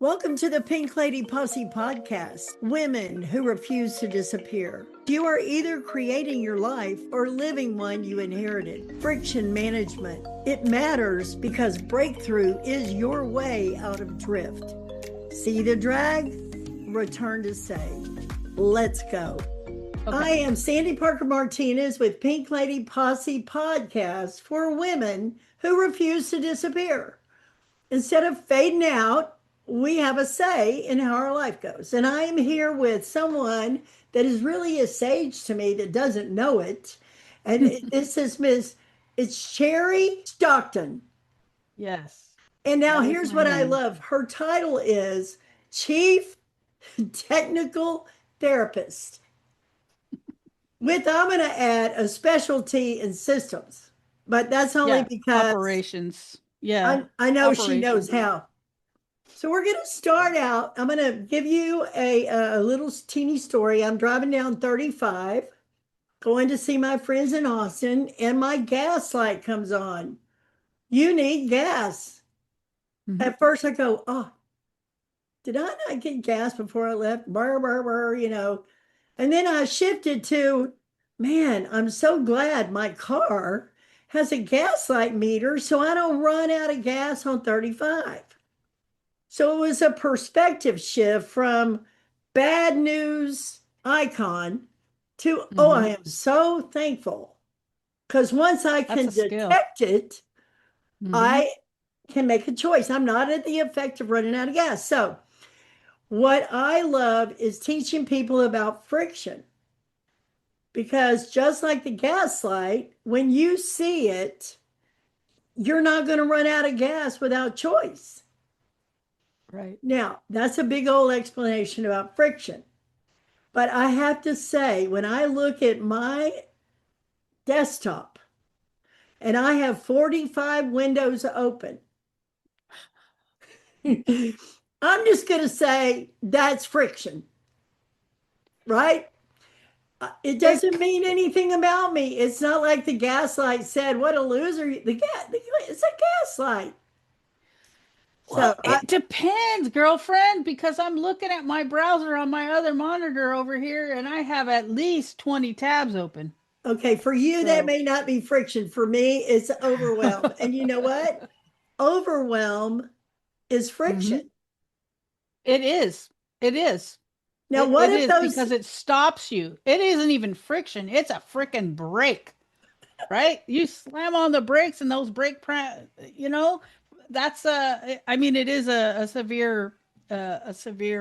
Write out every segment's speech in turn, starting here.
Welcome to the Pink Lady Posse podcast, Women Who Refuse to Disappear. You are either creating your life or living one you inherited. Friction management. It matters because breakthrough is your way out of drift. See the drag? Return to say. Let's go. Okay. I am Sandy Parker Martinez with Pink Lady Posse podcast for women who refuse to disappear. Instead of fading out, we have a say in how our life goes. And I am here with someone that is really a sage to me that doesn't know it. And this is it's Cheri Stockton. Yes. And now here's what I love. Her title is Chief Technical Therapist. I'm going to add a specialty in systems, but that's only because operations. Yeah. I know she knows how. So we're going to start out. I'm going to give you a little teeny story. I'm driving down 35, going to see my friends in Austin, and my gas light comes on. You need gas. Mm-hmm. At first I go, oh, did I not get gas before I left? Burr, burr, burr, And then I shifted to, man, I'm so glad my car has a gas light meter so I don't run out of gas on 35. So it was a perspective shift from bad news icon to, oh, I am so thankful. Because once I can detect it, I can make a choice. I'm not at the effect of running out of gas. So what I love is teaching people about friction. Because just like the gas light, when you see it, you're not going to run out of gas without choice. Right. Now, that's a big old explanation about friction. But I have to say, when I look at my desktop and I have 45 windows open, I'm just going to say that's friction, right? It doesn't mean anything about me. It's not like the gaslight said, what a loser. It's a gaslight. Well, it depends, girlfriend, because I'm looking at my browser on my other monitor over here and I have at least 20 tabs open. Okay, for you, that may not be friction. For me, it's overwhelm. And you know what? Overwhelm is friction. It is. It is. Now, what if those? Because it stops you. It isn't even friction. It's a freaking brake, right? You slam on the brakes and those that's I mean, it is a severe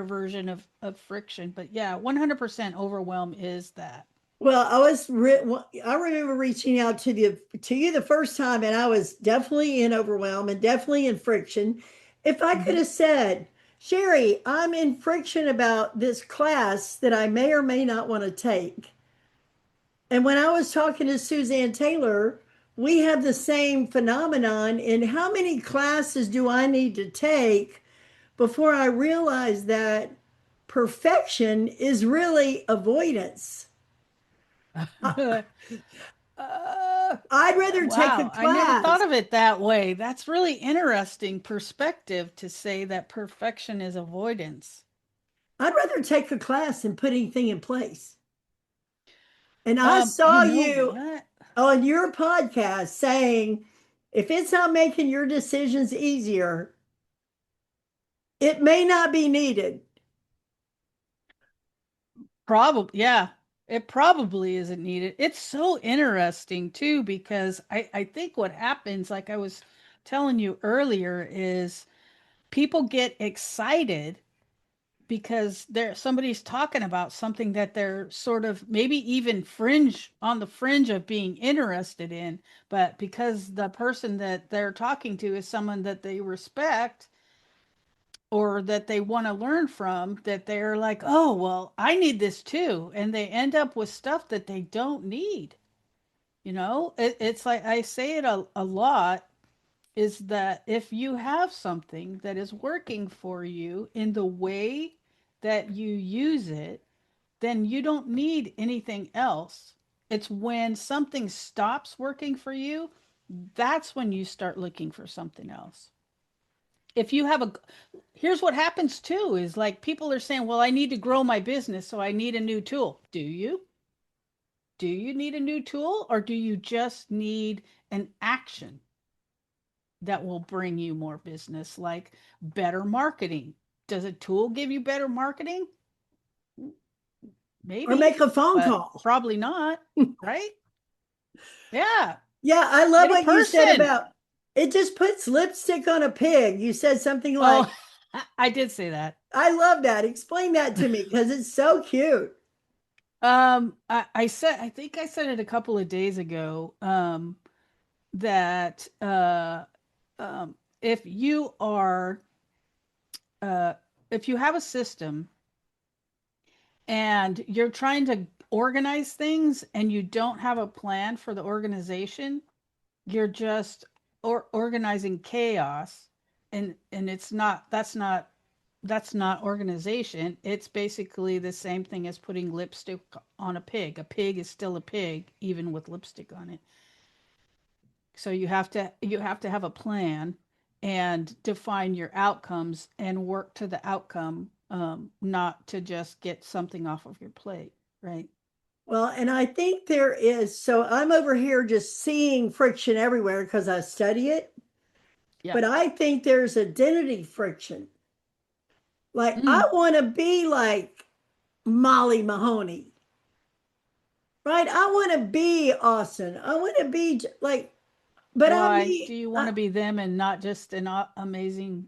version of friction, but yeah, 100% overwhelm is that. Well, I remember reaching out to you the first time, and I was definitely in overwhelm and definitely in friction. If I could have said, Cheri, I'm in friction about this class that I may or may not want to take. And when I was talking to Suzanne Taylor, we have the same phenomenon in how many classes do I need to take before I realize that perfection is really avoidance. I'd rather take a class. I never thought of it that way. That's really interesting perspective to say that perfection is avoidance. I'd rather take a class than put anything in place. And I saw you on your podcast saying, if it's not making your decisions easier, it may not be needed. Probably, yeah. It probably isn't needed. It's so interesting too, because I think what happens, like I was telling you earlier, is people get excited because somebody's talking about something that they're sort of maybe even on the fringe of being interested in, but because the person that they're talking to is someone that they respect or that they want to learn from, that they're like, oh, well, I need this too. And they end up with stuff that they don't need. It's like I say it a lot, is that if you have something that is working for you in the way that you use it, then you don't need anything else. It's when something stops working for you, that's when you start looking for something else. if you have a, here's what happens too is like people are saying, well, I need to grow my business, so I need a new tool. Do you? Do you need a new tool, or do you just need an action that will bring you more business, like better marketing? Does a tool give you better marketing? Or Maybe, make a phone but call. probably not, right? Yeah. Yeah, I love Get a what you said person. about it just puts lipstick on a pig. You said something like, Oh, I did say that. I love that. Explain that to me because it's so cute. I said, I think I said it a couple of days ago, that if you are, uh, if you have a system and you're trying to organize things and you don't have a plan for the organization, you're just organizing chaos, and it's not, that's not organization. It's basically the same thing as putting lipstick on a pig. A pig is still a pig even with lipstick on it. So you have to have a plan and define your outcomes and work to the outcome, not to just get something off of your plate, right? Well, and I think there is, so I'm over here just seeing friction everywhere because I study it, Yeah. but I think there's identity friction. Like, I Mm. want to be like Molly Mahoney, right? I want to be Austin. I want to be like, but I'm Why do me. you want to be them and not just an amazing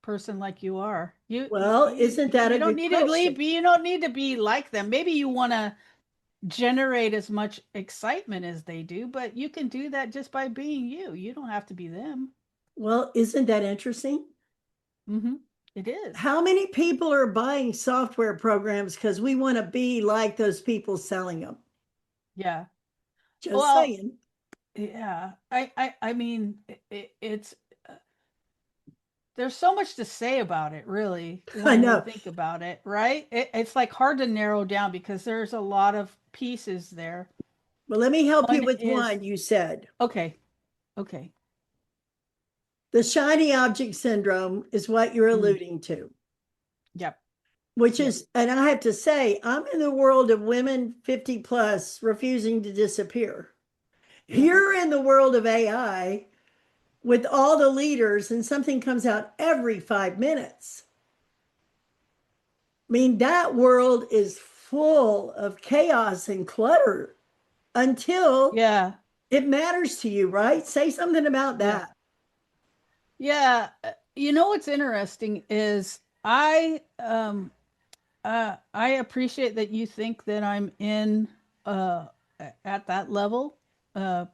person like you are? Well, isn't that You a don't good need to question? leave. You don't need to be like them. Maybe you want to generate as much excitement as they do, but you can do that just by being you. You don't have to be them. Well, isn't that interesting? Mm-hmm. It is. How many people are buying software programs because we want to be like those people selling them? Yeah. Just Well, saying. yeah. I mean, it's there's so much to say about it, really, I when we know. think about it, right? It's like hard to narrow down because there's a lot of pieces there. Well, let me help you One with is one. You said okay, okay. the shiny object syndrome is what you're Mm, alluding to, yep, which yep, is, and I have to say, I'm in the world of women 50 plus refusing to disappear. yep. You're in the world of AI with all the leaders, and something comes out every 5 minutes. I mean, that world is full of chaos and clutter until Yeah, it matters to you, right? Say something about yeah. that. Yeah, you know what's interesting is I appreciate that you think that I'm in uh at that level, uh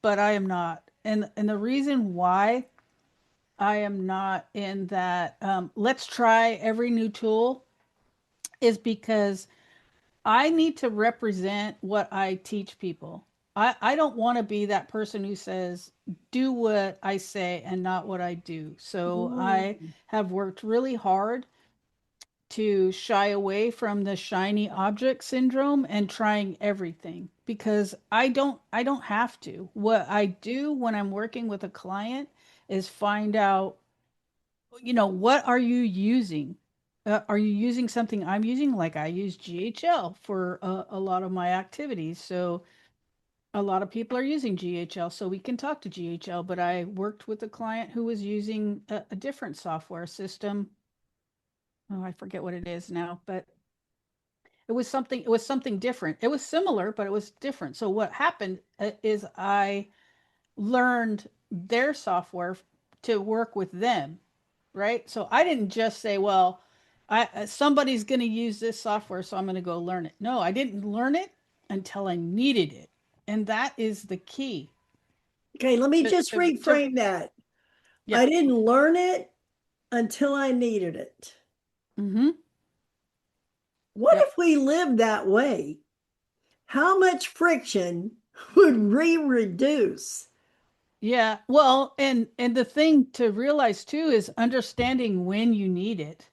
but I am not. And the reason why I am not in that, let's try every new tool, is because I need to represent what I teach people. I don't want to be that person who says, do what I say and not what I do. So I Mm. have worked really hard to shy away from the shiny object syndrome and trying everything, because I don't have to. What I do when I'm working with a client is find out, what are you using? Are you using something I'm using? Like I use GHL for a lot of my activities. So a lot of people are using GHL, so we can talk to GHL. But I worked with a client who was using a different software system. Oh, I forget what it is now, but it was something different. It was similar, but it was different. So what happened is I learned their software to work with them, right? So I didn't just say, well, somebody's going to use this software, so I'm going to go learn it. No, I didn't learn it until I needed it. And that is the key Okay, let me just to reframe that. yeah. I didn't learn it until I needed it. Mm-hmm. What Yep. if we lived that way? How much friction would we reduce? Yeah. Well, and the thing to realize too is understanding when you need it,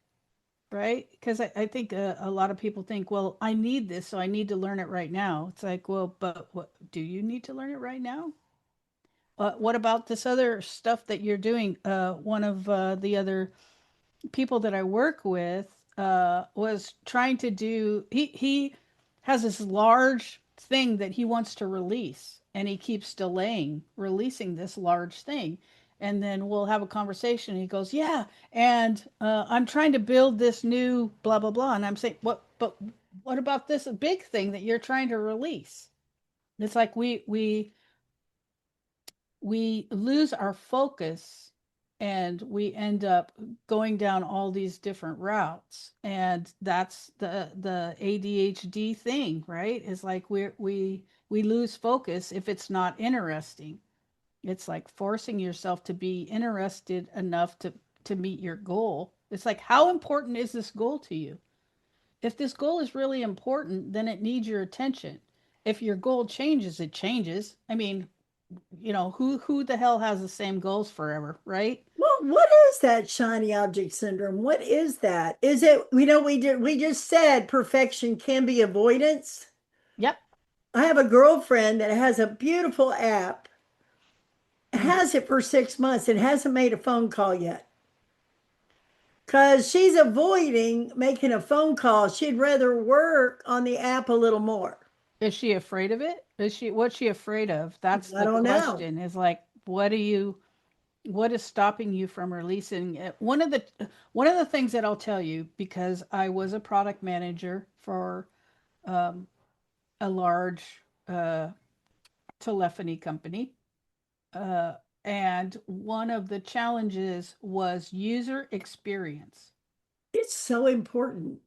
right? Because I think a lot of people think, well, I need this, so I need to learn it right now. It's like, well, but what do you need to learn it right now? what about this other stuff that you're doing? One of the other people that I work with was trying to do. He has this large thing that he wants to release, and he keeps delaying releasing this large thing. And then we'll have a conversation. And he goes, "Yeah, and I'm trying to build this new blah blah blah." And I'm saying, "What? But what about this big thing that you're trying to release?" It's like we lose our focus and we end up going down all these different routes, and that's the ADHD thing, right? Is like we lose focus if it's not interesting. It's like forcing yourself to be interested enough to meet your goal. It's like, how important is this goal to you? If this goal is really important, then it needs your attention. If your goal changes, it changes. I mean, who the hell has the same goals forever, right? Well, what is that shiny object syndrome? What is that? Is it, we just said perfection can be avoidance. Yep. I have a girlfriend that has a beautiful app, Mm. has it for 6 months and hasn't made a phone call yet. Because she's avoiding making a phone call. She'd rather work on the app a little more. Is she afraid of it? What's she afraid of? That's I the don't know. question. Is like, what is stopping you from releasing it? One of the things that I'll tell you, because I was a product manager for um, a large uh, telephony company. Uh, and one of the challenges was user experience. It's so important.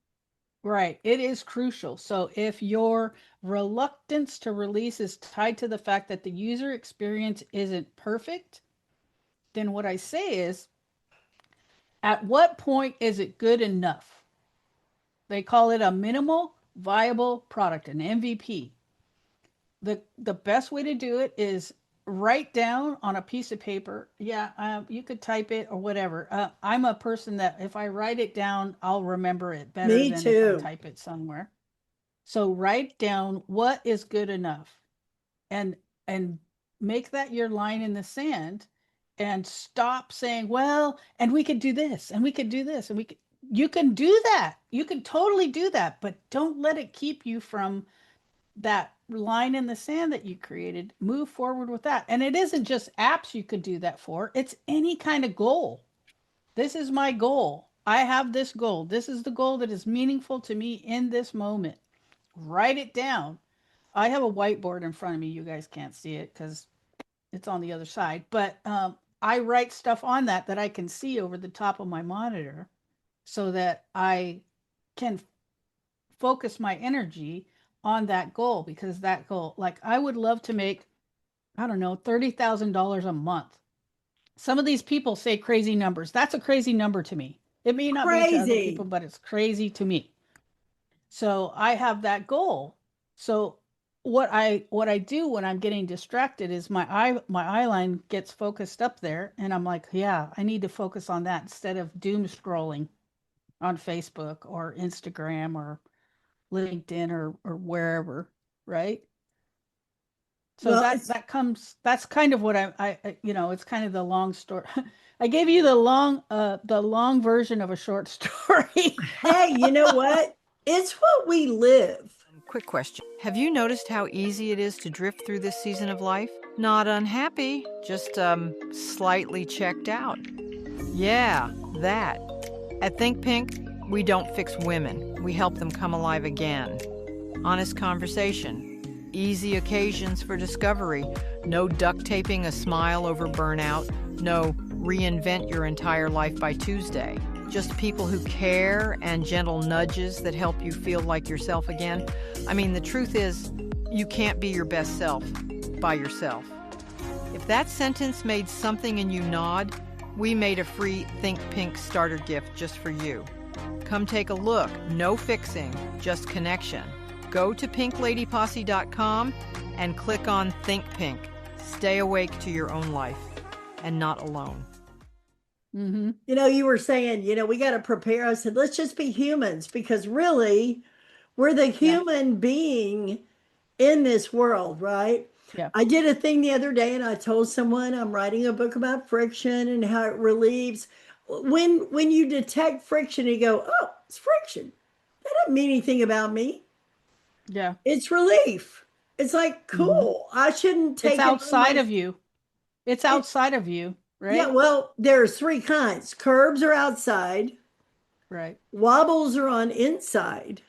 Right. It is crucial. So if your reluctance to release is tied to the fact that the user experience isn't perfect, then what I say is, at what point is it good enough? They call it a minimal viable product, an MVP. The best way to do it is write down on a piece of paper. Yeah, you could type it or whatever. I'm a person that if I write it down, I'll remember it better Me than if I too. type it somewhere. So write down what is good enough, and and make that your line in the sand, and stop saying, well, and we could do this and we could do this and we could. You can do that. You can totally do that, but don't let it keep you from that line in the sand that you created. Move forward with that. And it isn't just apps you could do that for, it's any kind of goal. This is my goal. I have this goal. This is the goal that is meaningful to me in this moment. Write it down. I have a whiteboard in front of me. You guys can't see it because it's on the other side, but I write stuff on that I can see over the top of my monitor so that I can focus my energy on that goal, because that goal, like, I would love to make, I don't know, $30,000 a month. Some of these people say crazy numbers. That's a crazy number to me. It may not be to other people, Crazy. but it's crazy to me. So I have that goal. So what I do when I'm getting distracted is my eye line gets focused up there, and I'm like, yeah, I need to focus on that instead of doom scrolling on Facebook or Instagram or LinkedIn or wherever, right? So Well, that's kind of what it's kind of the long story. I gave you the long version of a short story. hey, you know what? It's what we live. Quick question. Have you noticed how easy it is to drift through this season of life? Not unhappy, just slightly checked out. Yeah, that. At Think Pink, we don't fix women. We help them come alive again. Honest conversation. Easy occasions for discovery. No duct taping a smile over burnout. No reinvent your entire life by Tuesday. Just people who care and gentle nudges that help you feel like yourself again. I mean, the truth is, you can't be your best self by yourself. If that sentence made something in you nod, we made a free Think Pink starter gift just for you. Come take a look. No fixing, just connection. Go to pinkladyposse.com and click on Think Pink. Stay awake to your own life and not alone. Mm-hmm. You were saying, we got to prepare. I said, let's just be humans, because really we're the Yeah. human being in this world, right? Yeah. I did a thing the other day and I told someone I'm writing a book about friction and how it relieves. When you detect friction, you go, oh, it's friction. That doesn't mean anything about me. Yeah. It's relief. It's like, Hmm. cool. I shouldn't It's take it on outside my, of you. It's it, outside of you, yeah, right? well, there's three kinds. Curbs are outside, Right. wobbles are on inside,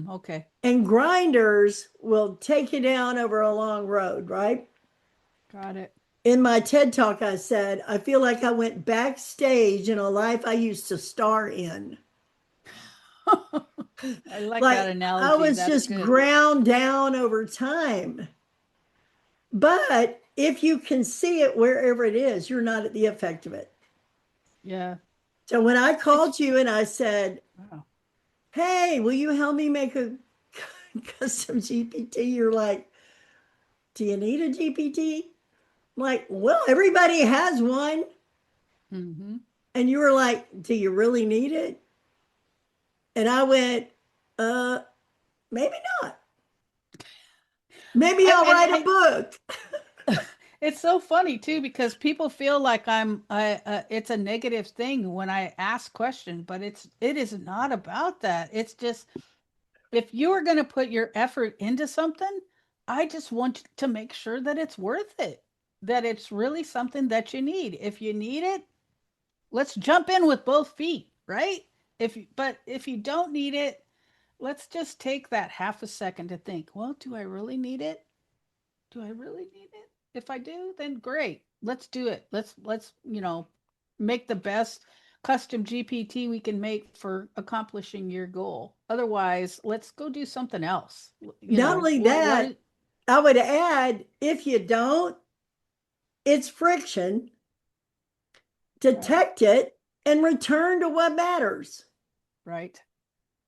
Okay. and grinders will take you down over a long road, right? Got it. In my TED talk, I said, I feel like I went backstage in a life I used to star in. I like that Like I analogy. was That's just good. ground down over time. But if you can see it wherever it is, you're not at the effect of it. Yeah. So when I It's called you and I said, wow. hey, will you help me make a custom GPT? You're like, do you need a GPT? I'm like, well, everybody has one. Hmm. And you were like, do you really need it? And I went, uh, maybe not. Maybe I'll And write a book. it's so funny too because people feel like it's a negative thing when I ask questions, but it is not about that. It's just if you are going to put your effort into something, I just want to make sure that it's worth it, that it's really something that you need. If you need it, let's jump in with both feet, right? But if you don't need it, let's just take that half a second to think, well, do I really need it? Do I really need it? If I do, then great. Let's do it. Let's make the best custom GPT we can make for accomplishing your goal. Otherwise, let's go do something else. Not only What that, is I would add, if you don't, it's friction, right, detect it, and return to what matters. right.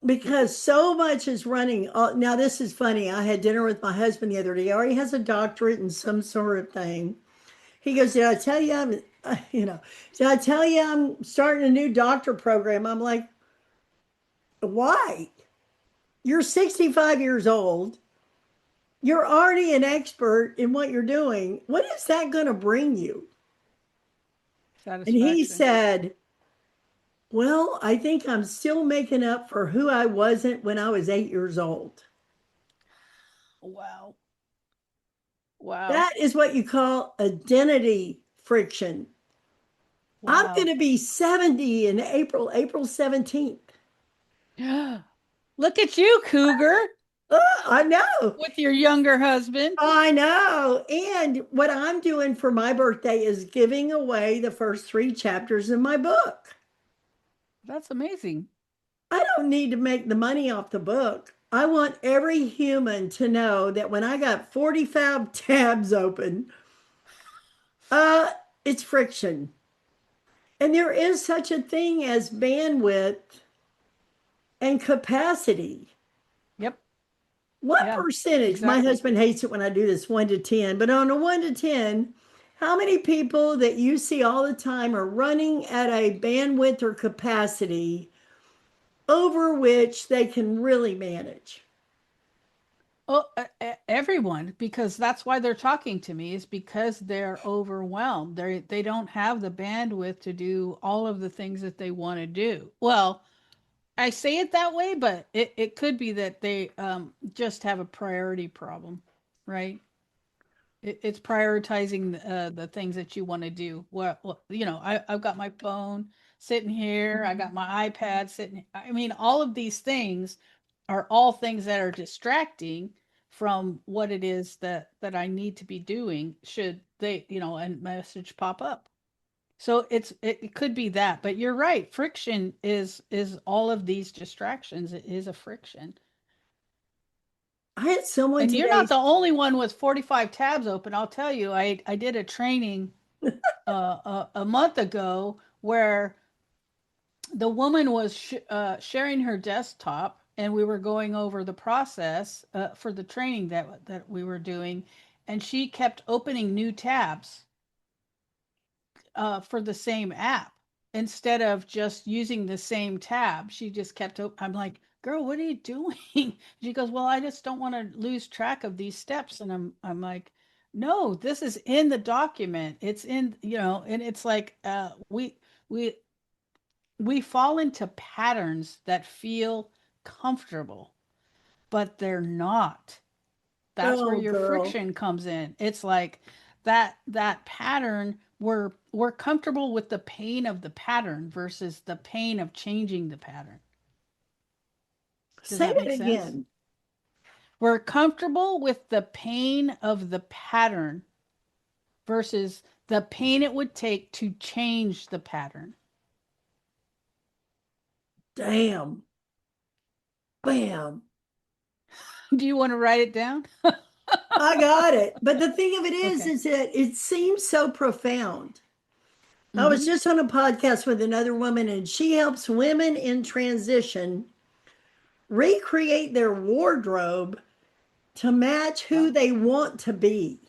Because so much is running. Now, this is funny. I had dinner with my husband the other day. He already has a doctorate in some sort of thing. He goes, did I tell you did I tell you I'm starting a new doctor program? I'm like, why? You're 65 years old. You're already an expert in what you're doing. What is that going to bring you? And he Satisfaction. said, well, I think I'm still making up for who I wasn't when I was 8 years old. Wow. Wow. That is what you call identity friction. I'm going Wow. to be 70 in April 17th. Look at you, Cougar, I know. with your younger husband. I know. And what I'm doing for my birthday is giving away the first three chapters in my book. That's amazing. I don't need to make the money off the book. I want every human to know that when I got 45 tabs open, uh, it's friction. And there is such a thing as bandwidth and capacity. Yep. What Yeah, percentage? My exactly. husband hates it when I do this 1 to 10, but on a 1 to 10, how many people that you see all the time are running at a bandwidth or capacity over which they can really manage? Oh, everyone, because that's why they're talking to me, is because they're overwhelmed. They don't have the bandwidth to do all of the things that they want to do. Well, I say it that way, but it could be that they just have a priority problem, right? It's prioritizing the things that you want to do. I've got my phone sitting here, I got my iPad sitting. I mean, all of these things are all things that are distracting from what it is that I need to be doing. Should they, and message pop up. So it could be that, but you're right. Friction is all of these distractions. It is a friction. I had someone And you're today. not the only one with 45 tabs open. I'll tell you, I did a training a month ago where the woman was sharing her desktop and we were going over the process for the training that we were doing. And she kept opening new tabs for the same app instead of just using the same tab. She just kept I'm like, girl, what are you doing? She goes, well, I just don't want to lose track of these steps. And I'm like, No, this is in the document. It's in, and it's like we we fall into patterns that feel comfortable, but they're not. That's where Oh, your girl. friction comes in. It's like that pattern, we're comfortable with the pain of the pattern versus the pain of changing the pattern. Does Say that that make sense? again. We're comfortable with the pain of the pattern versus the pain it would take to change the pattern. Damn. Bam. Do you want to write it down? I got it. But the thing of it Okay. is that it seems so profound. I was Mm-hmm. just on a podcast with another woman, and she helps women in transition recreate their wardrobe to match who Wow. they want to be.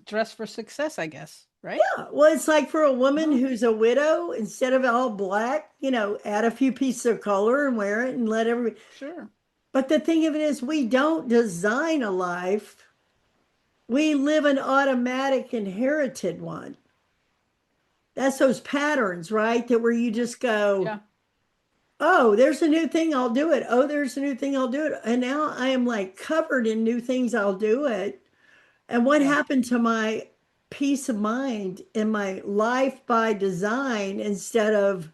Dress for success, I guess, right? Yeah, well, it's like for a woman Oh, who's a widow, instead of all black, add a few pieces of color and wear it and let everybody. sure. But the thing of it is, we don't design a life, we live an automatic inherited one. That's those patterns, right? That where you just go, Yeah. oh, there's a new thing, I'll do it. Oh, there's a new thing, I'll do it. And now I am like covered in new things, I'll do it. And what Yeah. happened to my peace of mind in my life by design instead of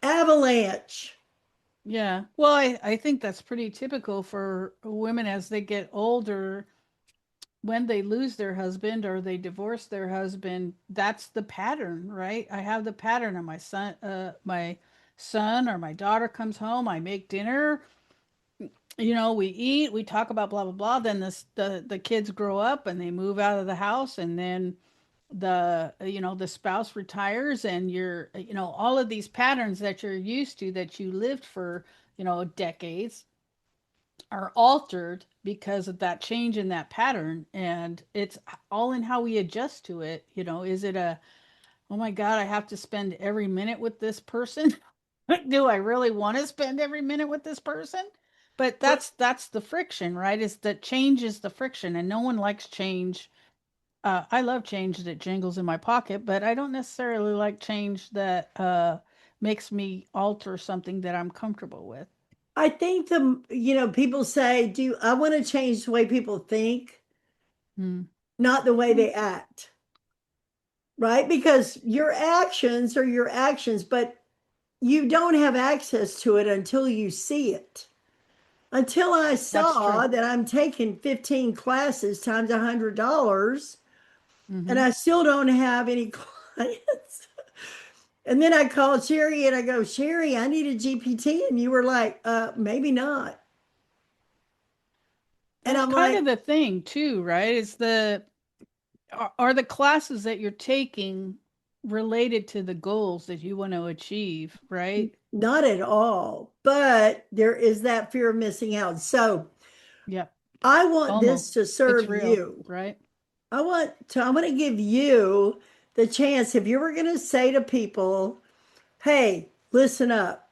avalanche? Yeah. Well, I think that's pretty typical for women as they get older. When they lose their husband or they divorce their husband, that's the pattern, right? I have the pattern of my son or my daughter comes home, I make dinner, we eat, we talk about blah blah blah. Then the kids grow up and they move out of the house, and then the spouse retires, and you're all of these patterns that you're used to that you lived for decades are altered because of that change in that pattern, and it's all in how we adjust to it. Is it a, oh my god, I have to spend every minute with this person? Do I really want to spend every minute with this person? But that's the friction, right? Is that change is the friction, and no one likes change. I love change that jingles in my pocket, but I don't necessarily like change that makes me alter something that I'm comfortable with. I think people say, do I want to change the way people think, Hmm. not the way they act, right? Because your actions are your actions, but you don't have access to it until you see it. Until I That's true. saw that I'm taking 15 classes times $100 and Hmm. I still don't have any clients. And then I called Cheri and I go, Cheri, I need a GPT. And you were like, maybe not. And That's I'm kind like, of the thing too, right? Is are the classes that you're taking related to the goals that you want to achieve, right? not at all. But there is that fear of missing out. So Yep. I want FOMO. this to It's serve real, you. right? I'm going to give you the chance. If you were going to say to people, hey, listen up,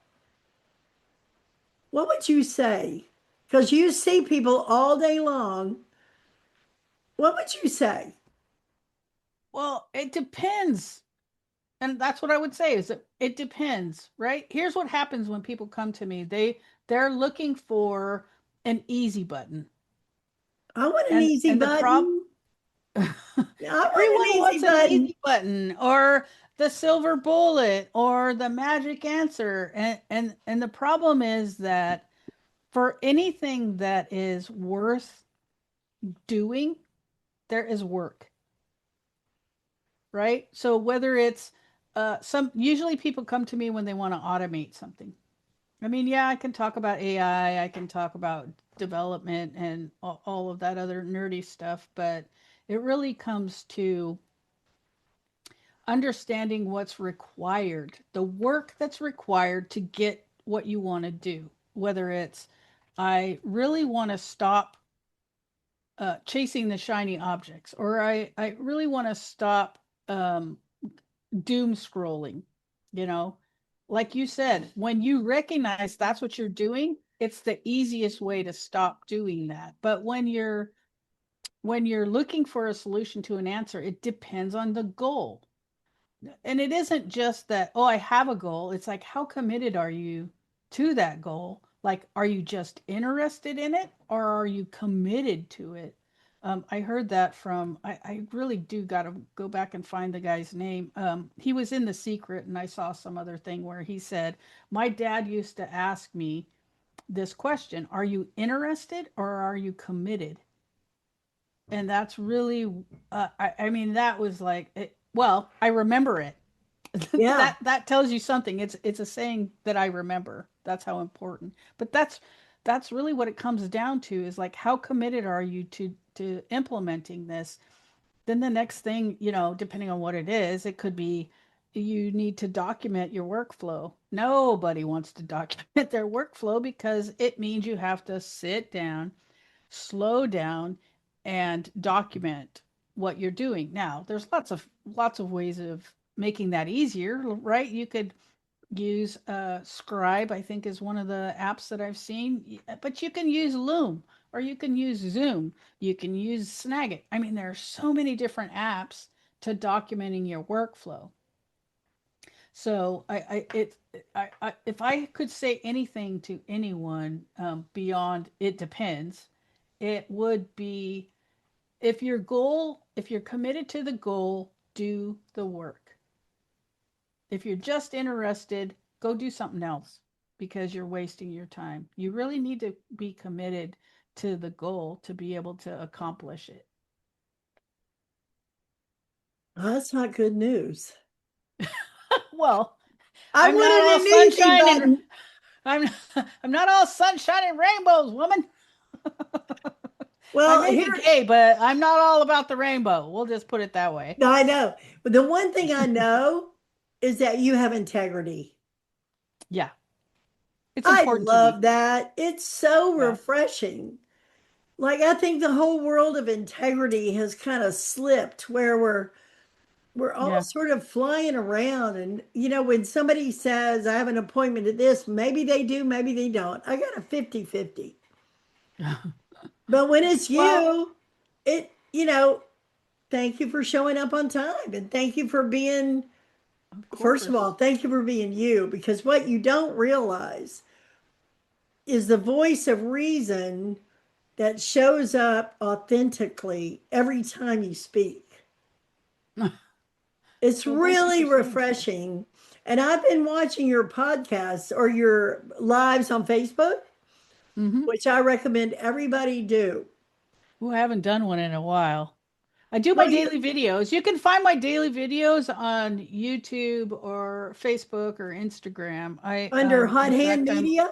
what would you say? Because you see people all day long. What would you say? Well, it depends. And that's what I would say is that it depends, right? Here's what happens when people come to me. They're looking for an easy button. I want an And easy the prob button. I want an everyone easy wants an button. easy button or the silver bullet or the magic answer. And the problem is that for anything that is worth doing, there is work, right? So whether it's some usually people come to me when they want to automate something. I mean, yeah, I can talk about AI, I can talk about development and all of that other nerdy stuff, but it really comes to understanding what's required, the work that's required to get what you want to do. Whether it's, I really want to stop chasing the shiny objects, or I really want to stop um, doom scrolling. You know, like you said, when you recognize that's what you're doing, it's the easiest way to stop doing that. But when you're when you're looking for a solution to an answer, it depends on the goal. And it isn't just that, oh, I have a goal. It's like, how committed are you to that goal? Like, are you just interested in it or are you committed to it? I heard that from, I really do got to go back and find the guy's name. He was in The Secret, and I saw some other thing where he said, my dad used to ask me this question: are you interested or are you committed? And that's really, I mean, that was like, well, I remember it. Yeah. That tells you something. It's a saying that I remember. That's how important. But that's really what it comes down to, is like, how committed are you to implementing this? Then the next thing, depending on what it is, it could be you need to document your workflow. Nobody wants to document their workflow because it means you have to sit down, slow down, and document what you're doing. Now, there's lots of ways of making that easier, right? You could use Scribe, I think is one of the apps that I've seen, but you can use Loom, or you can use Zoom, you can use Snagit. I mean, there are so many different apps to documenting your workflow. So if I could say anything to anyone, beyond it depends, it would be, if you're committed to the goal, do the work. If you're just interested, go do something else because you're wasting your time. You really need to be committed to the goal to be able to accomplish it. Oh, that's not good news. Well, I I'm not wanted all an easy sunshine and button. I'm I'm not all sunshine and rainbows, woman. I Well, may be here, gay, but I'm not all about the rainbow. We'll just put it that way. I know. But the one thing I know is that you have integrity. Yeah, it's I important to me. love that. It's so Yeah, refreshing. Like I think the whole world of integrity has kind of slipped where we're all yeah. sort of flying around, and when somebody says I have an appointment at this, maybe they do, maybe they don't. I got a 50-50. But when it's Well, you, it thank you for showing up on time, and thank you for being, of first of all, course. thank you for being you, because what you don't realize is the voice of reason that shows up authentically every time you speak. It's Well, thank you really for saying so. refreshing. And I've been watching your podcasts or your lives on Facebook, Mm-hmm. which I recommend everybody do. Who haven't done one in a while. I do my Well, you daily videos. You can find my daily videos on YouTube or Facebook or Instagram. under Hot In Hand fact, I'm Media.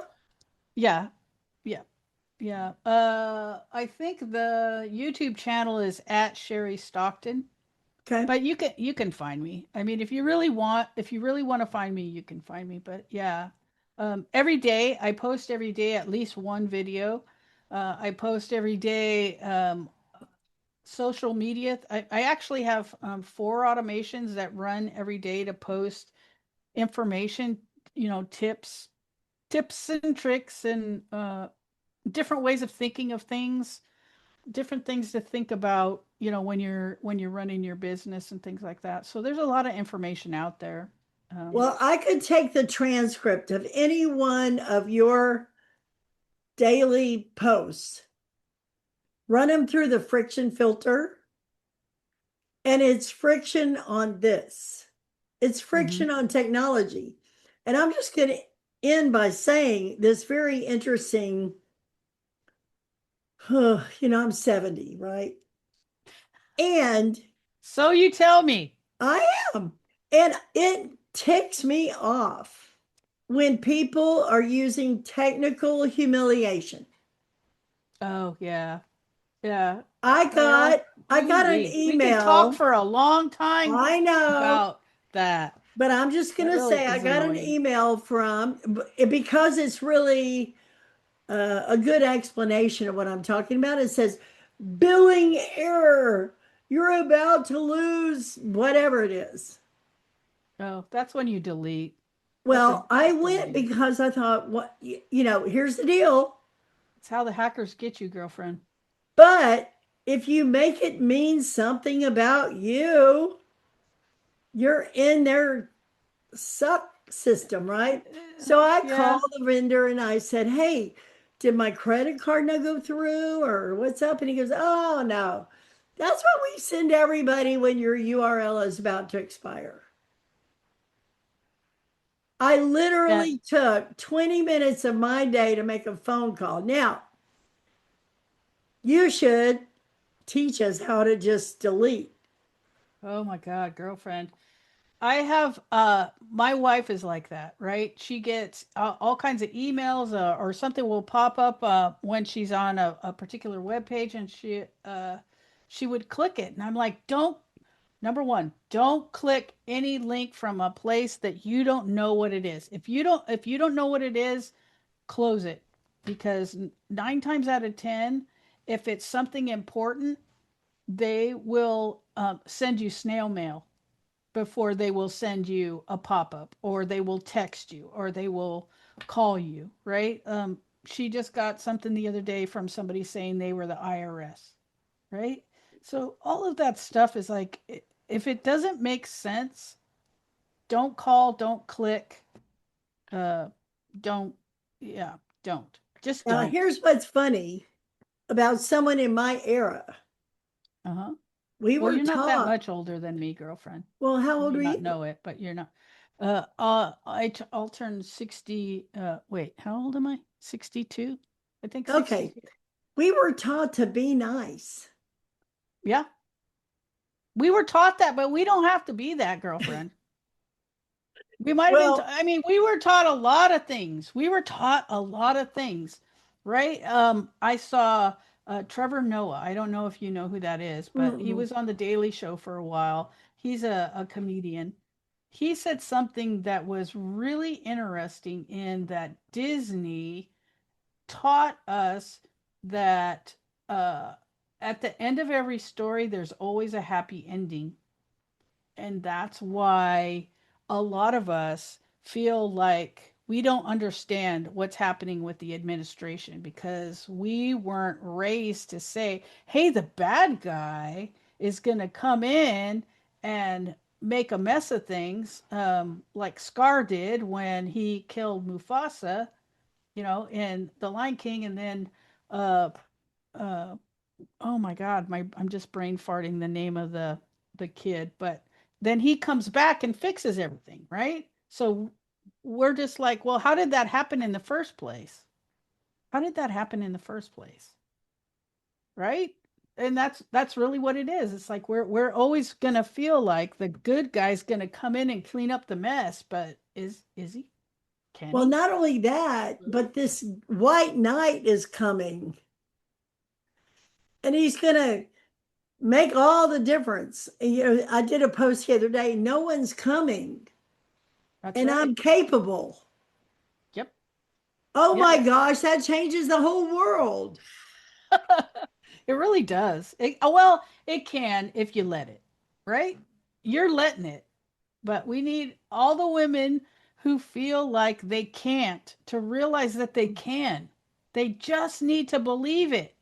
yeah, yeah, yeah. I think the YouTube channel is at Cheri Stockton, Okay. but you can find me. I mean, if you really want to find me, you can find me. But yeah, every day I post every day at least one video. I post every day. Social media. I actually have four automations that run every day to post information, tips and tricks, and different ways of thinking of things, different things to think about, when you're running your business and things like that. So there's a lot of information out there. Um, Well, I could take the transcript of any one of your daily posts, run them through the friction filter, and it's friction on this. It's mhm. friction on technology. And I'm just going to end by saying this very interesting, I'm 70, right? And So you tell me. I am. And it ticks me off when people are using technical humiliation. Oh yeah, yeah. I Well, got I ooh got an wee. We could talk email. for a long time I know, about that. but I'm just going That to really say I is got an annoying. email from, because it's really a good explanation of what I'm talking about. It says billing error. You're about to lose whatever it is. Oh, that's when you delete. That's a Well, I just went delete it. because I thought, here's the deal. It's how the hackers get you, girlfriend. But if you make it mean something about you, you're in their suck system, right? So I Yeah. called the vendor and I said, "Hey, did my credit card not go through or what's up?" And he goes, "Oh, no. That's what we send everybody when your URL is about to expire." I Yeah. literally took 20 minutes of my day to make a phone call. Now, you should teach us how to just delete. Oh my God, girlfriend. I have my wife is like that, right? She gets all kinds of emails or something will pop up when she's on a particular web page and she would click it and I'm like, "Don't number 1, don't click any link from a place that you don't know what it is. If you don't know what it is, close it because 9 times out of 10 if it's something important, they will send you snail mail before they will send you a pop-up or they will text you or they will call you, right? She just got something the other day from somebody saying they were the IRS, right? So all of that stuff is like if it doesn't make sense, don't call, don't click, uh don't yeah, don't. Just Now, don't. here's what's funny about someone in my era. Uh-huh. We Well, were you're not that taught, much older than me, girlfriend. well, how You old may are not you? know it, but you're not. I'll turn 60. Wait, how old am I? 62? I think Okay, 62. we were taught to be nice. Yeah, we were taught that, but we don't have to be that, girlfriend. We might have been, Well, I mean, we were taught a lot of things. We were taught a lot of things, right? I saw Trevor Noah. I don't know if you know who that is, but he mm-mm. was on the Daily Show for a while. He's a comedian. He said something that was really interesting in that Disney taught us that uh, at the end of every story, there's always a happy ending. And that's why a lot of us feel like we don't understand what's happening with the administration because we weren't raised to say, hey, the bad guy is going to come in and make a mess of things, like Scar did when he killed Mufasa, in The Lion King. And then, uh, uh, oh my God, I'm just brain farting the name of the kid, but then he comes back and fixes everything, right? So we're just like, well, how did that happen in the first place? How did that happen in the first place? Right? And that's really what it is. It's like we're always gonna feel like the good guy's gonna come in and clean up the mess, but is he? Can Well, he? not only that, Really? but this white knight is coming and he's going to make all the difference. And, I did a post the other day, no one's coming That's and right. I'm capable. Yep. Oh my Yep. gosh, that changes the whole world. It really does. Well, it can if you let it, right? You're letting it. But we need all the women who feel like they can't to realize that they can. They just need to believe it.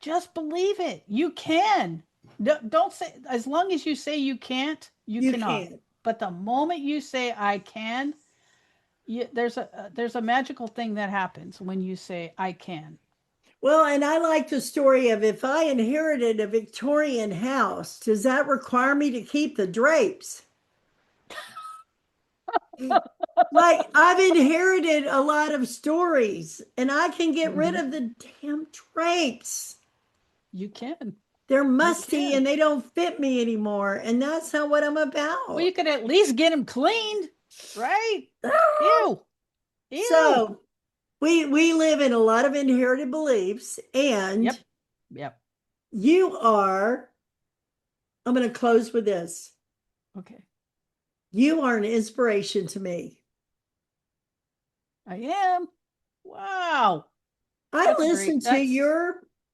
Just believe it. You can. Don't say, as long as you say you can't, you You cannot. can't. But the moment you say I can, there's a magical thing that happens when you say I can. Well, and I like the story of if I inherited a Victorian house, does that require me to keep the drapes? Like I've inherited a lot of stories and I can get rid Mhm. of the damn drapes. You can. They're You musty can. and they don't fit me anymore. And that's not what I'm Well, about. you could at least get them cleaned, right? Ew. Ew. So we live in a lot of inherited beliefs, and Yep. Yep. you are, I'm going to close with this. Okay. You are an inspiration to me. I am. Wow. I That's great. listen to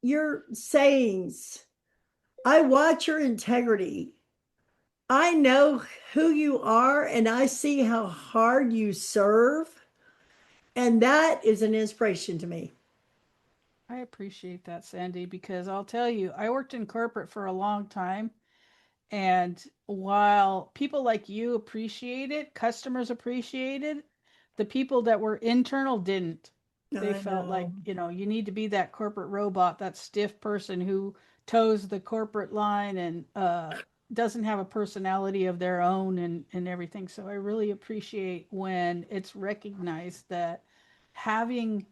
your sayings. I watch your integrity. I know who you are and I see how hard you serve. And that is an inspiration to me. I appreciate that, Sandy, because I'll tell you, I worked in corporate for a long time. And while people like you appreciate it, customers appreciated, the people that were internal didn't. They I felt like, know. you need to be that corporate robot, that stiff person who toes the corporate line and doesn't have a personality of their own and everything. So I really appreciate when it's recognized that having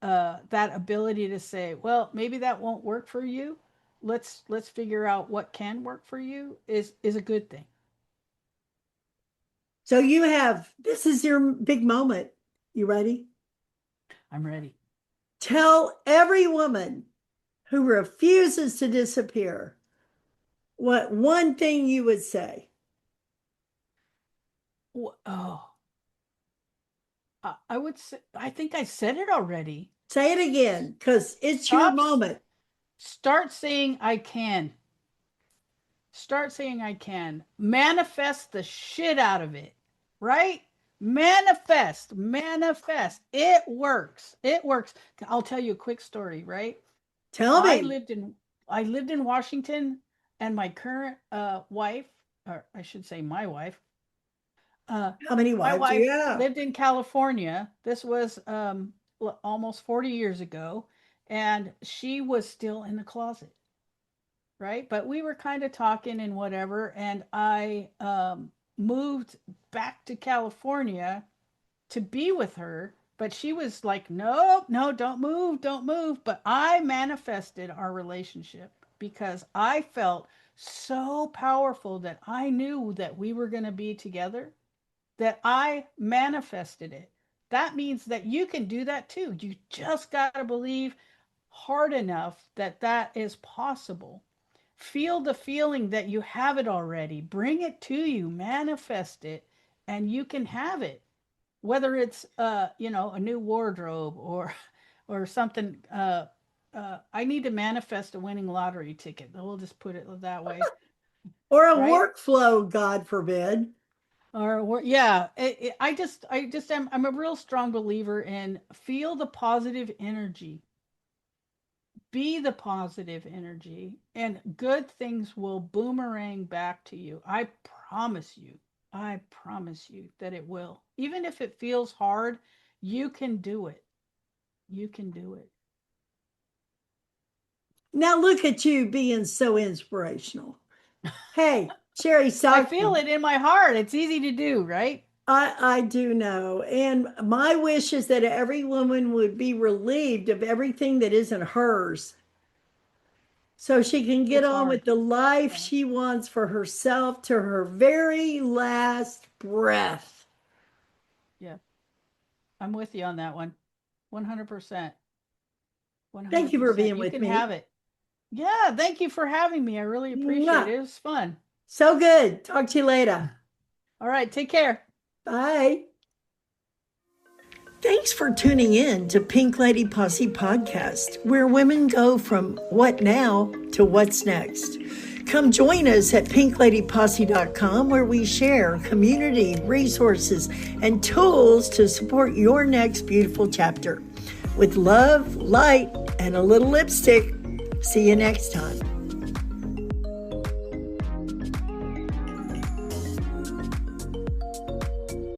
that ability to say, well, maybe that won't work for you. Let's figure out what can work for you is a good thing. So this is your big moment. You ready? I'm ready. Tell every woman who refuses to disappear what one thing you would say. Oh, I would say, I think I said it already. Say it again, because it's your Stop. moment. Start saying I can. Start saying I can. Manifest the shit out of it, right? Manifest. It works. It works. I'll tell you a quick story, right? Tell I me. lived in I lived in Washington, and my current wife, or I should say my wife, uh, How many my wives do wife you have? lived in California. This was almost 40 years ago, and she was still in the closet, right? But we were kind of talking and whatever, and I moved back to California to be with her, but she was like, no, no, don't move, don't move. But I manifested our relationship because I felt so powerful that I knew that we were going to be together, that I manifested it. That means that you can do that too. You just got to believe hard enough that that is possible. Feel the feeling that you have it already. Bring it to you, manifest it, and you can have it, whether it's a new wardrobe or something. I need to manifest a winning lottery ticket. We'll just put it that way, Or a right? workflow, God forbid. Or yeah, I just I'm a real strong believer in feel the positive energy, be the positive energy, and good things will boomerang back to you. Promise you. I promise you that it will. Even if it feels hard, you can do it. You can do it. Now look at you being so inspirational. Hey, Cheri I feel Stockton, it in my heart. It's easy to do, right? I do know. And my wish is that every woman would be relieved of everything that isn't hers so she can get It's on hard. with the life Yeah. she wants for herself to her very last breath. Yeah. I'm with you on that one. 100%. Thank you for 100%. being You with can me. have it. Yeah, thank you for having me. I really appreciate Mwah. it. It was fun. So good. Talk to you later. All right, take care. Bye. Thanks for tuning in to Pink Lady Posse Podcast, where women go from what now to what's next. Come join us at pinkladyposse.com, where we share community, resources, and tools to support your next beautiful chapter. With love, light, and a little lipstick. See you next time.